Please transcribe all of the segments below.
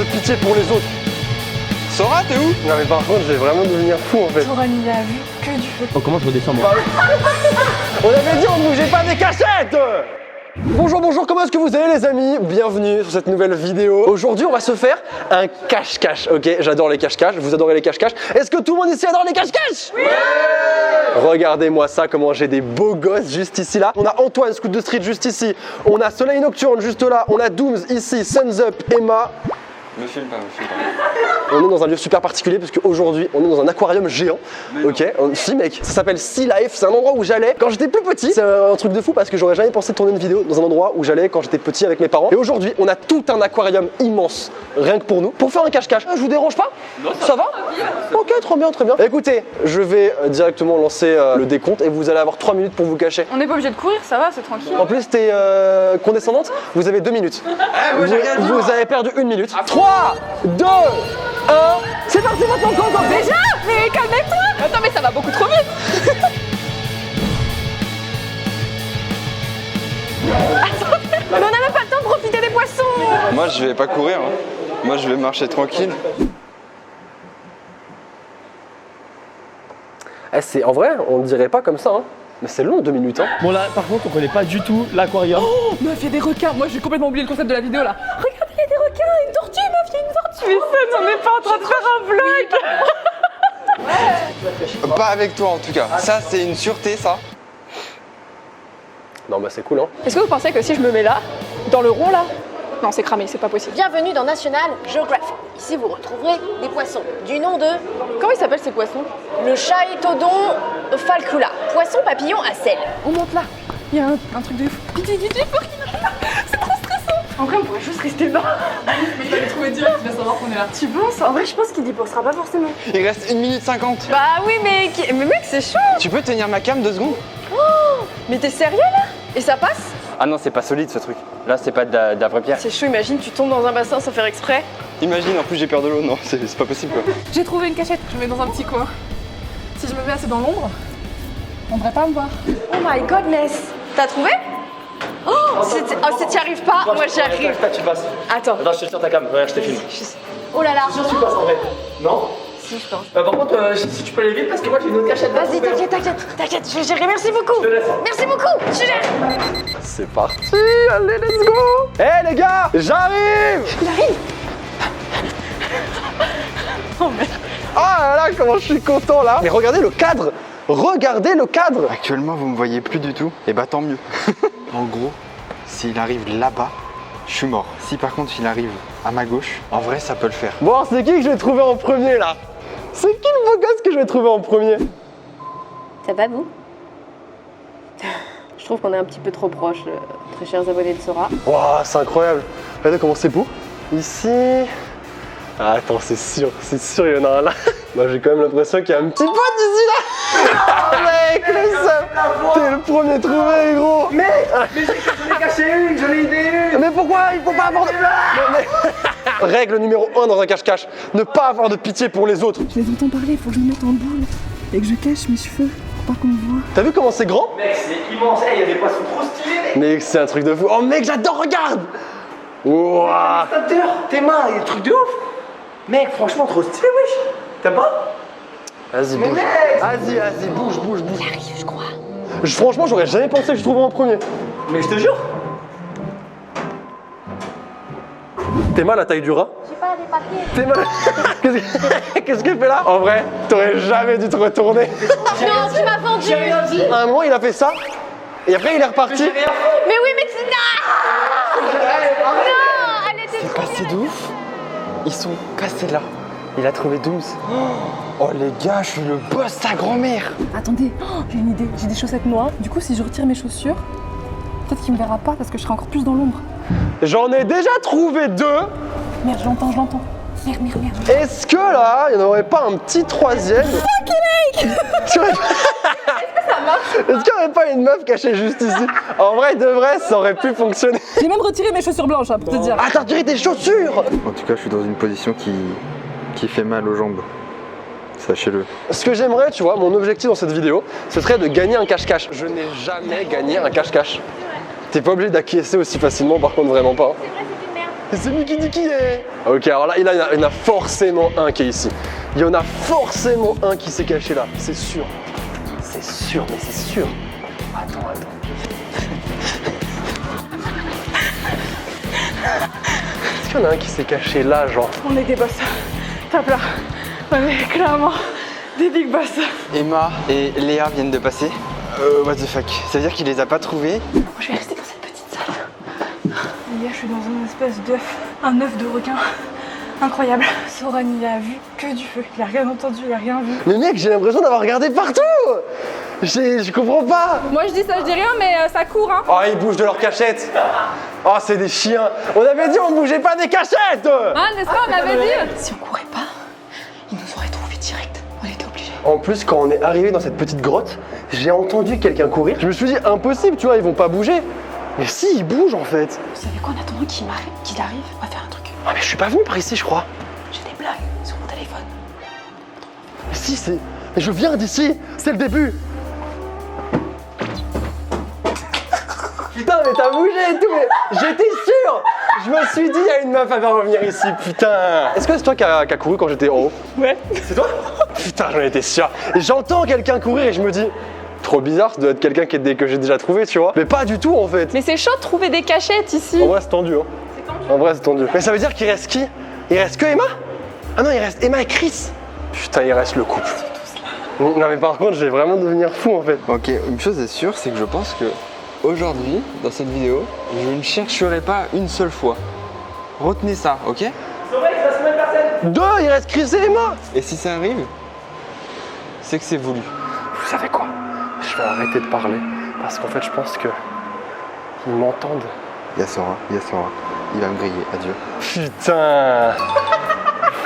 de pitié pour les autres. Sora, t'es où? Non mais par contre, je vais vraiment devenir fou en fait. Toran, il a vu que du feu. Oh, comment je redescends moi? On avait dit on ne bougeait pas des cachettes. Bonjour, bonjour, comment est-ce que vous allez les amis? Bienvenue sur cette nouvelle vidéo. Aujourd'hui, on va se faire un cache-cache, ok? J'adore les cache-cache, vous adorez les cache-cache. Est-ce que tout le monde ici adore les cache-cache? Oui! Regardez-moi ça, comment j'ai des beaux gosses juste ici là. On a Antoine, Scout de Street juste ici. On a Soleil Nocturne juste là. On a Dooms ici, Suns Up, Emma. Me filme pas, me filme pas. On est dans un lieu super particulier parce qu'aujourd'hui on est dans un aquarium géant. Ok, si mec, ça s'appelle Sea Life, c'est un endroit où j'allais quand j'étais plus petit. C'est un truc de fou parce que j'aurais jamais pensé tourner une vidéo dans un endroit où j'allais quand j'étais petit avec mes parents. Et aujourd'hui on a tout un aquarium immense, rien que pour nous, pour faire un cache-cache. Je vous dérange pas? Non, ça va? Ok, trop bien, très bien. Écoutez, je vais directement lancer le décompte et vous allez avoir 3 minutes pour vous cacher. On n'est pas obligé de courir, ça va, c'est tranquille. En plus t'es condescendante, vous avez 2 minutes. Vous avez perdu 1 minute. 3, 2, 1, c'est parti maintenant, go. Déjà? Mais calmez-toi! Attends, mais ça va beaucoup trop vite! Attends, mais on n'a même pas le temps de profiter des poissons! Moi, je vais pas courir. Hein. Moi, je vais marcher tranquille. C'est en vrai, on ne dirait pas comme ça, hein. Mais c'est long 2 minutes, hein. Bon là, par contre, on connaît pas du tout l'aquarium. Oh, meuf, il y a des requins! Moi, j'ai complètement oublié le concept de la vidéo là. Regardez, il y a des requins, une tortue, meuf, il y a une tortue! Mais ça, on n'est pas en train de faire un vlog! Pas avec toi, en tout cas. Ça, c'est une sûreté, ça. Non, bah c'est cool, hein. Est-ce que vous pensez que si je me mets là, dans le rond là, non, c'est cramé, c'est pas possible. Bienvenue dans National Geographic. Ici, vous retrouverez des poissons du nom de Comment ils s'appellent ces poissons? le Chaetodon falcula, poisson papillon à sel. On monte là, il y a un truc de fou. Vite, faut qu'il arrive là. C'est trop stressant. En vrai, on pourrait juste rester là. Mais il va les trouver direct, il va savoir qu'on est là. Tu penses? En vrai, je pense qu'il dépensera pas forcément. Il reste 1 minute 50. Bah oui, mais mec, c'est chaud. Tu peux tenir ma cam 2 secondes? Mais t'es sérieux là? Et ça passe? Ah non, c'est pas solide, ce truc. Là, c'est pas de la vraie pierre. C'est chaud, imagine, tu tombes dans un bassin sans faire exprès. Imagine, en plus, j'ai peur de l'eau. Non, c'est pas possible, quoi. J'ai trouvé une cachette, je me mets dans un petit coin. Si je me mets assez dans l'ombre, on devrait pas me voir. Oh my godness! T'as trouvé? Oh, si t'y arrives pas, moi j'y arrive. Tu passes. Attends. Attends, je te tire ta cam, regarde, je te filme. Oh là là. Tu passes en vrai. Non? Si, je pense. Par contre, si tu peux aller vite, parce que moi j'ai une autre cachette. Vas-y, t'inquiète, je vais gérer. Merci beaucoup. Je te laisse. Merci beaucoup, je gère. C'est parti, allez, let's go. Eh les gars, j'arrive. Il arrive! Oh merde! Ah là là, comment je suis content là. Mais regardez le cadre. Regardez le cadre. Actuellement, vous me voyez plus du tout. Et bah, tant mieux. En gros, s'il arrive là-bas, je suis mort. Si par contre, il arrive à ma gauche, en vrai, ça peut le faire. Bon, c'est qui que je vais trouver en premier là? C'est qui le beau gosse que je vais trouver en premier? Ça va, vous? Je trouve qu'on est un petit peu trop proches, très chers abonnés de Sora. Waouh, c'est incroyable. Regardez comment c'est beau. Ici. Ah, attends, c'est sûr, il y en a un là. Moi, j'ai quand même l'impression qu'il y a un petit pote ici là. Oh, mec, le seum. T'es le premier trouvé, gros. Mais j'en ai caché une, j'en ai idée une. Mais pourquoi il faut pas avoir de... Règle numéro 1 dans un cache-cache, ne pas avoir de pitié pour les autres. Je les entends parler, faut que je me mette en boule et que je cache mes cheveux pour pas qu'on me voit. T'as vu comment c'est grand? Mec, c'est immense. Il y a des poissons trop stylés, mec. Mec, c'est un truc de fou. Oh mec, j'adore, regarde. Wouah. Tes mains, il y a des trucs de ouf. Mec, franchement, trop stylé, wesh. T'as pas? Vas-y, bouge. mec. Vas-y, bouge. Il arrive, je crois. Franchement, j'aurais jamais pensé que je trouvais en premier. Mais je te jure. T'es mal à la taille du rat? J'ai pas les papiers. T'es mal. Qu'est-ce qu'elle fait là? En vrai, t'aurais jamais dû te retourner. Non, tu m'as vendu. J'ai rien dit. À un moment, il a fait ça. Et après, il est reparti. Mais oui, mais tu... Non, elle était trop Passé de ouf. Ils sont passés là. Il a trouvé Dooms. Oh les gars, je suis le boss, ta grand-mère. Attendez, j'ai une idée, j'ai des chaussettes noires. Du coup, si je retire mes chaussures, peut-être qu'il me verra pas parce que je serai encore plus dans l'ombre. J'en ai déjà trouvé 2. Merde, je l'entends. Merde. Est-ce que là, il n'y en aurait pas un petit troisième? Est-ce qu'il n'y aurait pas une meuf cachée juste ici? En vrai, de vrai, ça aurait pu fonctionner. J'ai même retiré mes chaussures blanches, hein, pour te dire. Ah, t'as retiré tes chaussures! En tout cas, je suis dans une position qui fait mal aux jambes. Sachez-le. Ce que j'aimerais, tu vois, mon objectif dans cette vidéo, ce serait de gagner un cache-cache. Je n'ai jamais gagné un cache-cache. T'es pas obligé d'acquiescer aussi facilement, par contre, vraiment pas. Et c'est lui qui dit qui est. Ok, alors là, il y en a forcément un qui est ici. Il y en a forcément un qui s'est caché là, c'est sûr. C'est sûr, mais c'est sûr. Attends. Est-ce qu'il y en a un qui s'est caché là, genre? On est des boss. Tape là. On est clairement des big boss. Emma et Léa viennent de passer. What the fuck? Ça veut dire qu'il les a pas trouvés? Je vais rester dans cette petite salle. Les gars, je suis dans une espèce d'œuf. Un œuf de requin. Incroyable. Soran, il a vu que du feu. Il a rien entendu, il a rien vu. Mais mec, j'ai l'impression d'avoir regardé partout. Je comprends pas. Moi je dis ça, je dis rien, mais ça court hein. Oh, ils bougent de leur cachette. Oh, c'est des chiens. On avait dit on bougeait pas des cachettes. Hein, n'est-ce pas, on avait dit. Si on courait pas, il nous aurait trouvé direct. On était obligés. En plus, quand on est arrivé dans cette petite grotte, j'ai entendu quelqu'un courir. Je me suis dit impossible, tu vois, ils vont pas bouger. Mais si, ils bougent en fait. Vous savez quoi, en attendant qu'il arrive, on va faire un truc. Ah mais je suis pas venu par ici, je crois. J'ai des blagues sur mon téléphone. Mais si, c'est... Mais je viens d'ici, c'est le début. Putain, mais t'as bougé et tout, mais j'étais sûr. Je me suis dit, il y a une meuf, elle va revenir ici, putain. Est-ce que c'est toi qui a couru quand j'étais en haut? Ouais. C'est toi? Putain, j'en étais sûr. Et j'entends quelqu'un courir et je me dis, trop bizarre, ça doit être quelqu'un que j'ai déjà trouvé, tu vois. Mais pas du tout, en fait. Mais c'est chaud de trouver des cachettes ici. En vrai, c'est tendu, hein. En vrai, c'est tendu. Mais ça veut dire qu'il reste qui? Il reste que Emma? Ah non, il reste Emma et Chris. Putain, il reste le couple. Non, mais par contre, je vais vraiment devenir fou, en fait. Ok, une chose est sûre, c'est que je pense que aujourd'hui, dans cette vidéo, je ne chercherai pas une seule fois. Retenez ça, ok? Deux, il reste Chris et Emma. Et si ça arrive, c'est que c'est voulu. Vous savez quoi? Je vais arrêter de parler parce qu'en fait, je pense que ils m'entendent. Sora. Il va me griller, adieu.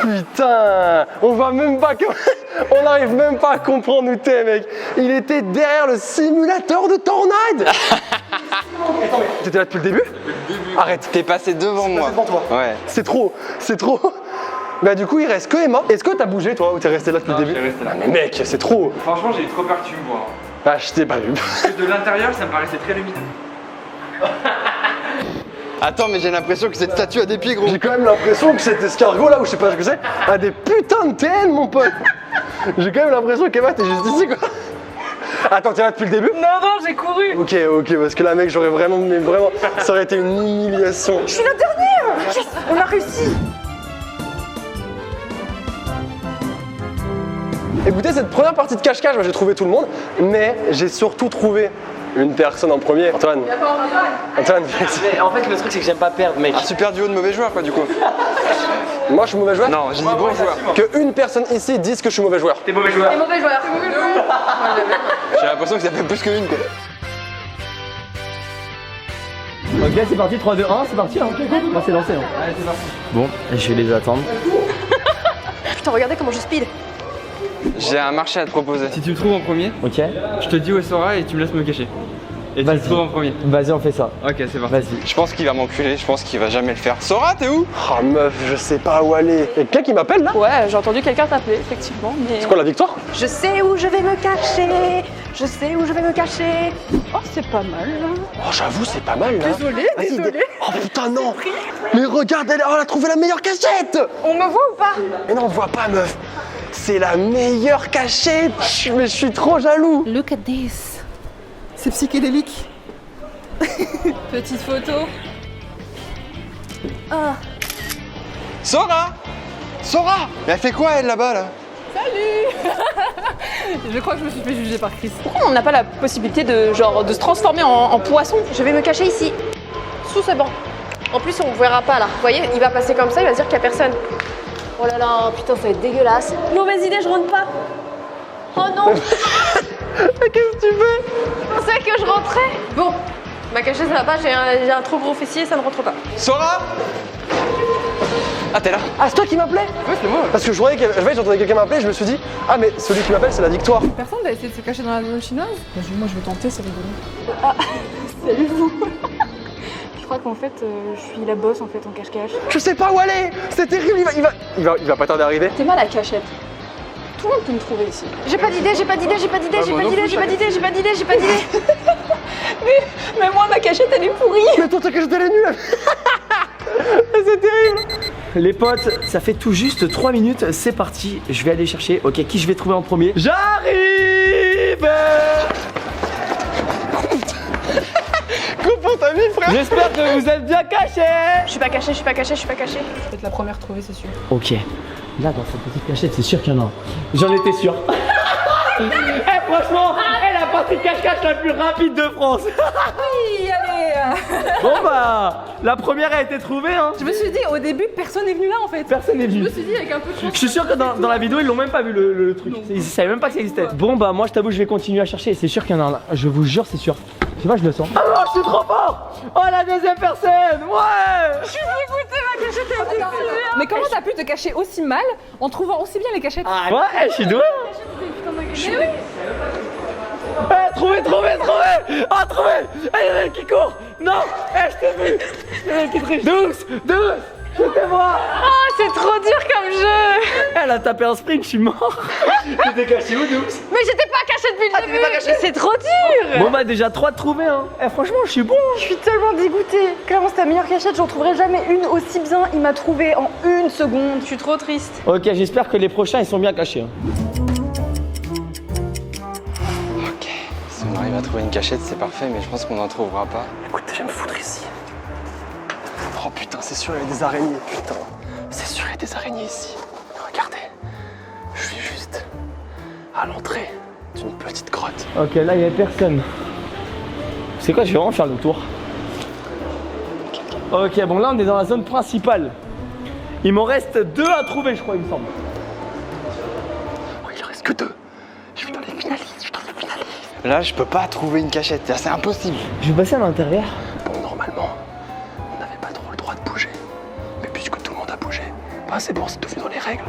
Putain, on va même pas, on n'arrive même pas à comprendre où t'es, mec. Il était derrière le simulateur de tornade. Attends, mais t'étais là depuis le début? Arrête. T'es passé devant moi. Devant toi. Ouais. C'est trop. Bah du coup, il reste que Emma. Est-ce que t'as bougé toi ou t'es resté là depuis le début? J'ai resté là. Ah, mais mec, c'est trop. Franchement, j'ai eu trop peur que tu me vois. Ah, je t'ai pas vu. Parce que de l'intérieur, ça me paraissait très lumineux. Attends, mais j'ai l'impression que cette statue a des pieds gros. J'ai quand même l'impression que cet escargot là, ou je sais pas ce que c'est, a des putains de TN, mon pote. J'ai quand même l'impression qu'Emma, t'es juste ici, quoi. Attends, t'es là depuis le début? Non, j'ai couru. Ok, parce que là, mec, j'aurais vraiment, mais vraiment, ça aurait été une humiliation. Je suis la dernière. Yes, on a réussi. Écoutez, cette première partie de cache-cache, moi, j'ai trouvé tout le monde, mais j'ai surtout trouvé une personne en premier. Antoine. Antoine, Mais en fait, le truc, c'est que j'aime pas perdre, mec. Un super duo de mauvais joueurs, quoi, du coup. moi, je suis mauvais joueur. Non, j'ai dit bon joueur. Que une personne ici dise que je suis mauvais joueur. T'es mauvais joueur. Les mauvais joueurs. J'ai l'impression que ça fait plus que une, quoi. Ok, c'est parti, 3, 2, 1, c'est parti. Hein. Moi, c'est lancé. Hein. Allez, c'est parti. Bon, je vais les attendre. Putain, regardez comment je speed. J'ai un marché à te proposer. Si tu me trouves en premier, Ok. je te dis où est Sora et tu me laisses me cacher. Et tu me trouves en premier. Vas-y, on fait ça. Ok, c'est parti. Vas-y. Je pense qu'il va m'enculer, je pense qu'il va jamais le faire. Sora, t'es où? Oh meuf, je sais pas où aller. Y'a quelqu'un qui m'appelle là? Ouais, j'ai entendu quelqu'un t'appeler, effectivement, mais... C'est quoi la victoire? Je sais où je vais me cacher. Je sais où je vais me cacher. Oh, c'est pas mal, là. Oh j'avoue, c'est pas mal là. Désolée, Vas-y, désolée. Oh putain non. Mais regarde, elle a trouvé la meilleure cachette. On me voit ou pas? Mais non, on voit pas meuf. C'est la meilleure cachette. Mais je suis trop jaloux. Look at this. C'est psychédélique. Petite photo. Sora! Sora! Mais elle fait quoi, elle, là-bas, là? Je crois que je me suis fait juger par Chris. Pourquoi on n'a pas la possibilité de, genre, de se transformer en poisson? Je vais me cacher ici, sous ce banc. En plus, on ne verra pas là. Vous voyez, il va passer comme ça, il va se dire qu'il n'y a personne. Oh là là, putain, ça va être dégueulasse. Mauvaise idée, je rentre pas. Oh non. Qu'est-ce que tu fais? Je pensais que je rentrais. Bon, ma cachette, ça va pas, j'ai un trop gros fessier, ça ne rentre pas. Sora! Ah, t'es là? Ah, c'est toi qui m'appelais? Ouais, c'est moi. Parce que j'entendais quelqu'un m'appeler, je me suis dit, ah mais celui qui m'appelle c'est la victoire. Personne n'a essayé de se cacher dans la zone chinoise? Moi, je vais tenter, c'est rigolo. Ah, salut vous. Je crois qu'en fait, je suis la boss en fait en cache-cache. Je sais pas où aller. C'est terrible, il va pas tarder à arriver. T'es mal à cachette. Tout le monde peut me trouver ici. J'ai pas d'idée, j'ai pas d'idée, j'ai pas d'idée, j'ai pas d'idée, j'ai pas d'idée, j'ai pas d'idée, j'ai pas d'idée. Mais moi, ma cachette, elle est pourrie. Mais toi ta cachette elle est nulle. C'est terrible. Les potes, ça fait tout juste 3 minutes, c'est parti. Je vais aller chercher, ok, qui je vais trouver en premier? J'arrive. Coupe, t'as mis, frère. J'espère que vous êtes bien cachés. Je suis pas cachée, je suis pas cachée, je suis pas cachée. Peut-être la première trouvée, c'est sûr. Ok, là dans cette petite cachette, c'est sûr qu'il y en a un. J'en étais sûr. Eh franchement, elle a partie de cache-cache la plus rapide de France. Oui, allez. Bon bah, la première a été trouvée hein. Je me suis dit, au début, personne n'est venu là en fait. Personne n'est Je venu. me suis dit, avec un peu de chance. Je suis sûr que dans la vidéo ils l'ont même pas vu le truc. Ils savaient même pas que ça existait. Bon bah moi je t'avoue je vais continuer à chercher. C'est sûr qu'il y en a un là. Je vous jure c'est sûr. Je sais pas je le sens. Ah non je suis trop fort. Oh la deuxième personne. Ouais. Je suis dégoûtée, ma cachette a été tirée. Mais comment t'as pu te cacher aussi mal en trouvant aussi bien les cachettes? Ah ouais je suis doué. Eh, trouvé. Ah trouvé. Eh y'en a elle qui court. Non. Eh je t'ai vu. Y'en a elle qui triche. Douce. C'était moi. Oh, c'est trop dur comme jeu. Elle a tapé un sprint, je suis mort. T'étais caché où, Douce? Mais j'étais pas cachée depuis le début. Mais c'est trop dur. Bon bah déjà 3 de trouver hein. Eh franchement je suis bon. Je suis tellement dégoûtée. Clairement, c'est ta meilleure cachette. J'en trouverai jamais une aussi bien. Il m'a trouvé en 1 seconde. Je suis trop triste. Ok j'espère que les prochains ils sont bien cachés hein. Ok, si on arrive à trouver une cachette, c'est parfait, mais je pense qu'on n'en trouvera pas. Écoute, je vais me foutre ici. Oh putain, c'est sûr, il y a des araignées, putain. C'est sûr, il y a des araignées ici. Regardez, je suis juste à l'entrée d'une petite grotte. Ok là il y a personne. C'est quoi je vais vraiment faire le tour. Ok bon là on est dans la zone principale. Il m'en reste 2 à trouver je crois il me semble. Oh, il en reste que 2. Je suis dans les finalistes, Là, je peux pas trouver une cachette, c'est impossible. Je vais passer à l'intérieur. Bon, normalement, on n'avait pas trop le droit de bouger. Mais puisque tout le monde a bougé, bah c'est bon, c'est tout fait dans les règles.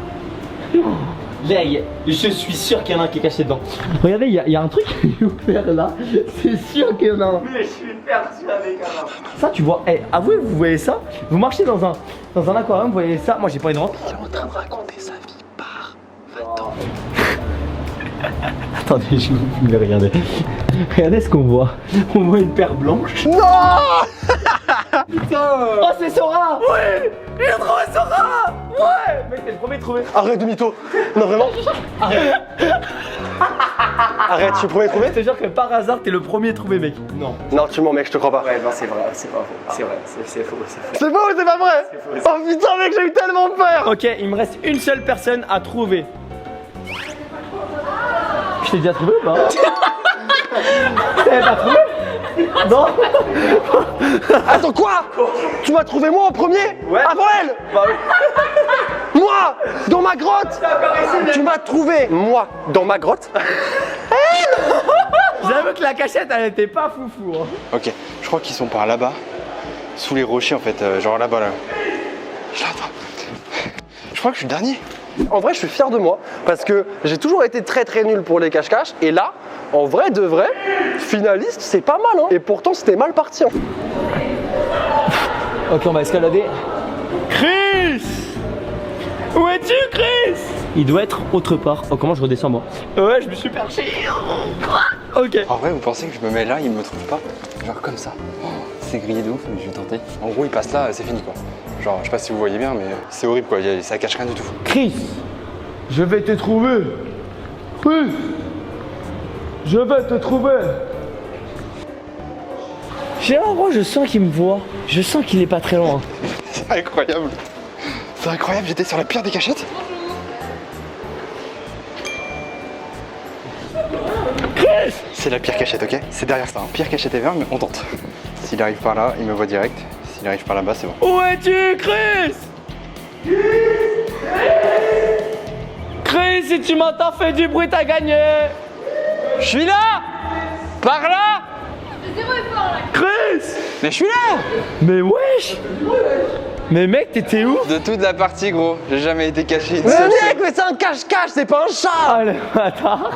Là, je suis sûr qu'il y en a un qui est caché dedans. Regardez, il y a un truc qui est ouvert là. C'est sûr qu'il y en a un. Mais je suis persuadé qu'il y en a un. Ça, tu vois, avouez, vous voyez ça? Vous marchez dans un aquarium, vous voyez ça? Moi, j'ai pas envie de rentrer. Il est en train de raconter sa vie par. Va-t'en. Attendez, je vous vais regarder. Regardez ce qu'on voit. On voit une paire blanche. Non. Oh, c'est Sora! Ouais! J'ai trouvé Sora! Ouais! Mec, t'es le premier trouvé. Arrête de mytho. Non, vraiment. Arrête. Arrête, je suis le premier trouvé. Je te jure que par hasard, t'es le premier trouvé, mec. Non. Non, tu mens, mec, je te crois pas. Ouais, non, c'est vrai, c'est pas faux. C'est vrai, c'est faux, c'est faux. C'est faux ou c'est pas vrai? Oh putain, mec, j'ai eu tellement peur. Ok, il me reste une seule personne à trouver. Je t'ai déjà trouvé ou pas? T'avais pas trouvé? Non. Attends, quoi? Tu m'as trouvé moi en premier? Ouais. Avant elle? Bah oui. Moi? Dans ma grotte? Tu m'as trouvé, moi, dans ma grotte? J'avoue que la cachette, elle était pas foufou. Hein. Ok, je crois qu'ils sont par là-bas, sous les rochers en fait, genre là-bas là. Je l'entends. Je crois que je suis le dernier. En vrai, je suis fier de moi parce que j'ai toujours été très nul pour les cache-cache et là, en vrai de vrai, finaliste, c'est pas mal hein. Et pourtant, c'était mal parti. Hein. Ok, on va escalader. Chris! Où es-tu, Chris? Il doit être autre part. Oh, comment je redescends moi? Ouais, je me suis perché. Ok. En vrai, vous pensez que je me mets là, ils me trouvent pas? Genre comme ça. Oh, c'est grillé de ouf, mais je vais tenter. En gros, il passe là, c'est fini quoi. Genre, je sais pas si vous voyez bien, mais c'est horrible quoi, ça cache rien du tout. Chris, je vais te trouver. Chris, je vais te trouver. J'ai un gros, je sens qu'il me voit. Je sens qu'il est pas très loin. C'est incroyable. C'est incroyable, j'étais sur la pire des cachettes. Chris! C'est la pire cachette, ok? C'est derrière ça, hein. Pire cachette ever, mais on tente. S'il arrive par là, il me voit direct. S'il arrive par là-bas, c'est bon. Où es-tu, Chris? Chris, si tu m'entends, fais du bruit, t'as gagné. Je suis là. Par là. Chris. Mais je suis là! Mais wesh. Mais mec, t'étais où? De toute la partie, gros, j'ai jamais été caché. Mais mec, mais c'est un cache-cache, c'est pas un chat. Ah le bâtard.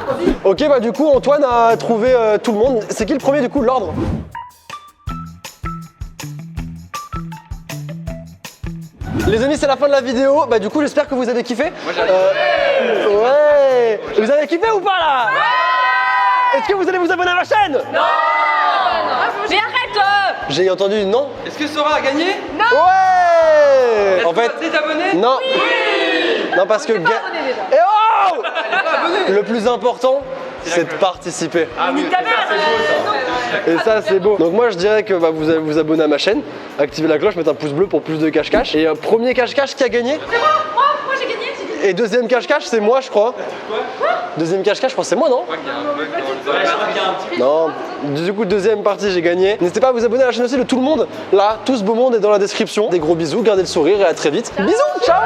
Ok, bah du coup, Antoine a trouvé tout le monde. C'est qui le premier du coup de l'ordre? Les amis, c'est la fin de la vidéo. Bah du coup, j'espère que vous avez kiffé. Moi, j'ai Ouais. Vous avez kiffé ou pas là? Ouais. Est-ce que vous allez vous abonner à ma chaîne? Non. Mais arrête. J'ai entendu non. Est-ce que Sora a gagné? Ouais. Ouais. En fait, T'es abonné? non. Non, parce que. Pas abonné déjà. Et oh le plus important, c'est de participer. Ah oui, Et ça, c'est beau. Donc moi, je dirais que vous allez vous abonner à ma chaîne, activer la cloche, mettre un pouce bleu pour plus de cache-cache. Et premier cache-cache qui a gagné. Moi j'ai gagné. Et deuxième cache-cache, c'est moi, je crois. Deuxième cache-cache, je crois que c'est moi, non? Non. Du coup, deuxième partie, j'ai gagné. N'hésitez pas à vous abonner à la chaîne aussi de tout le monde. Là, tout ce beau monde est dans la description. Des gros bisous, gardez le sourire et à très vite. Bisous, ciao.